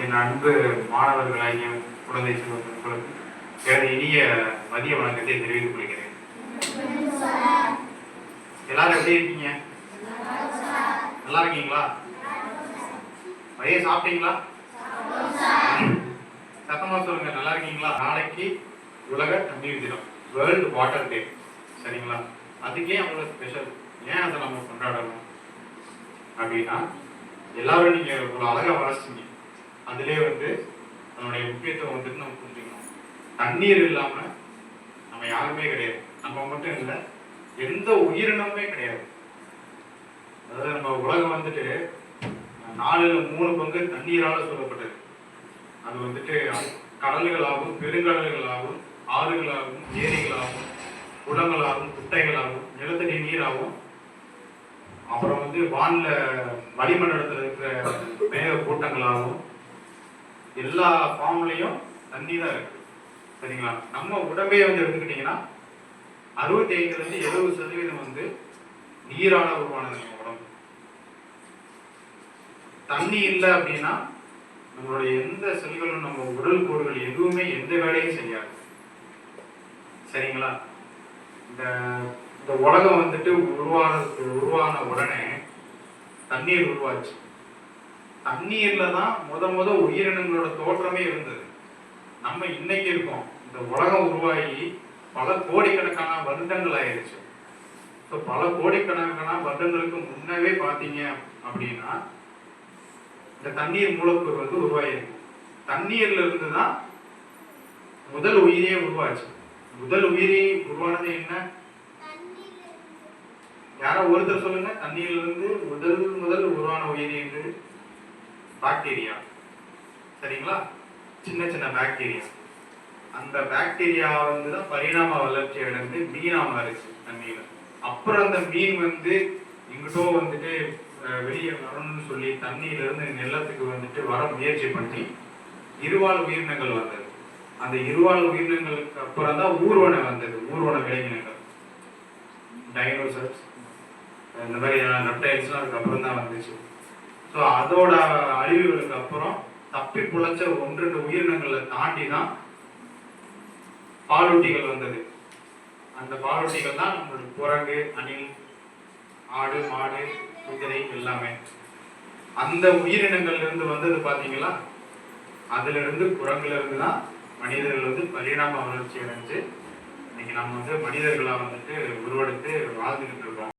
என் அன்பு மாணவர்களாகிய குழந்தை செல்வங்களுக்கு எனது இனிய மதிய வணக்கத்தை தெரிவித்துக் கொள்கிறேன். எல்லாரும் எப்படி இருக்கீங்க? நல்லா இருக்கீங்களா? மதிய சாப்பிட்டீங்களா? சத்தமா சொல்லுங்க, நல்லா இருக்கீங்களா? நாளைக்கு உலக தண்ணீர் தினம், வேர்ல்டு வாட்டர் டே. சரிங்களா? அதுக்கே அவ்வளோ ஸ்பெஷல். ஏன் அதை நம்ம கொண்டாடணும் அப்படின்னா, எல்லாரும் நீங்க இவ்வளோ அழகா வளர்ச்சிங்க, அதுலேயே அதனுடைய முக்கியத்துவம் நம்ம புரிஞ்சுக்கணும். தண்ணீர் இல்லாம நம்ம யாருமே கிடையாது. நம்ம மட்டும் இல்லை, எந்த உயிரினமுமே கிடையாது. அதாவது நம்ம உலகம் 4/3 பங்கு தண்ணீரால சூழப்பட்டது. அது கடல்களாகவும் பெருங்கடல்களாகவும் ஆறுகளாகவும் ஏரிகளாகவும் குளங்களாகவும் குட்டைகளாகவும் நிலத்தடி நீராகவும் அப்புறம் வான்ல வளிமண்டலத்தில் இருக்கிற மேக கூட்டங்களாகவும் எல்லா ஃபார்ம்லையும் தண்ணி தான் இருக்கு. சரிங்களா? நம்ம உடம்பே எடுத்துக்கிட்டீங்கன்னா 65-70% நீரால உருவானது நம்ம உடம்பு. தண்ணி இல்லை அப்படின்னா நம்மளுடைய எந்த செல்களும் நம்ம உடல் கூறுகள் எதுவுமே எந்த வேலையும் செய்யாது. சரிங்களா? இந்த உலகம் உருவான உடனே தண்ணீர் உருவாச்சு. தண்ணீர்ல தான் முத உயிரினங்களோட தோற்றமே இருந்தது. நம்ம இன்னைக்கு இருக்கோம். இந்த உலகம் உருவாகி பல கோடிக்கணக்கான வருடங்கள் ஆயிடுச்சு. ஸோ பல கோடிக்கணக்கான வருடங்களுக்கு முன்னவே பார்த்தீங்க அப்படின்னா இந்த தண்ணீர் மூலக்கூறு உருவாயிருக்கு. தண்ணீர்ல இருந்து தான் முதல் உயிரியே உருவாச்சு. முதல் உயிரி உருவானது என்ன? யாரோ ஒருத்தர் சொல்லுங்க. தண்ணீர்ல இருந்து முதல் உருவான உயிரி என்று பாக்டீரியா. சரிங்களா? சின்ன சின்ன பாக்டீரியா. அந்த பாக்டீரியா தான் பரிணாம வளர்ச்சி அடைந்து மீனா மாறிச்சு தண்ணீர். அப்புறம் அந்த மீன் எங்கிட்டோ வெளியே வரணும்னு சொல்லி தண்ணியில இருந்து நிலத்துக்கு வர முயற்சி பண்ணி இருவாழ் உயிரினங்கள் வந்தது. அந்த இருவாழ் உயிரினங்களுக்கு அப்புறம் தான் ஊர்வன வந்தது. ஊர்வன விலங்கினங்கள், டைனோசர்ஸ், இந்த மாதிரி ரெப்டைல்ஸ்லாம் அதுக்கப்புறம் தான் வந்துச்சு. ஸோ அதோட அழிவுகளுக்கு அப்புறம் தப்பி புழைச்ச 1-2 உயிரினங்களை தாண்டி தான் பாலூட்டிகள் வந்தது. அந்த பாலூட்டிகள் தான் நம்மளுடைய குரங்கு, அணில், ஆடு, மாடு, குதிரை எல்லாமே. அந்த உயிரினங்கள்ல இருந்து வந்தது பார்த்தீங்களா? அதுல இருந்து குரங்குல இருந்து தான் மனிதர்கள் பரிணாம வளர்ச்சி அடைஞ்சு இன்னைக்கு நம்ம மனிதர்களா உருவெடுத்து வாழ்ந்துகிட்டு இருக்கோம்.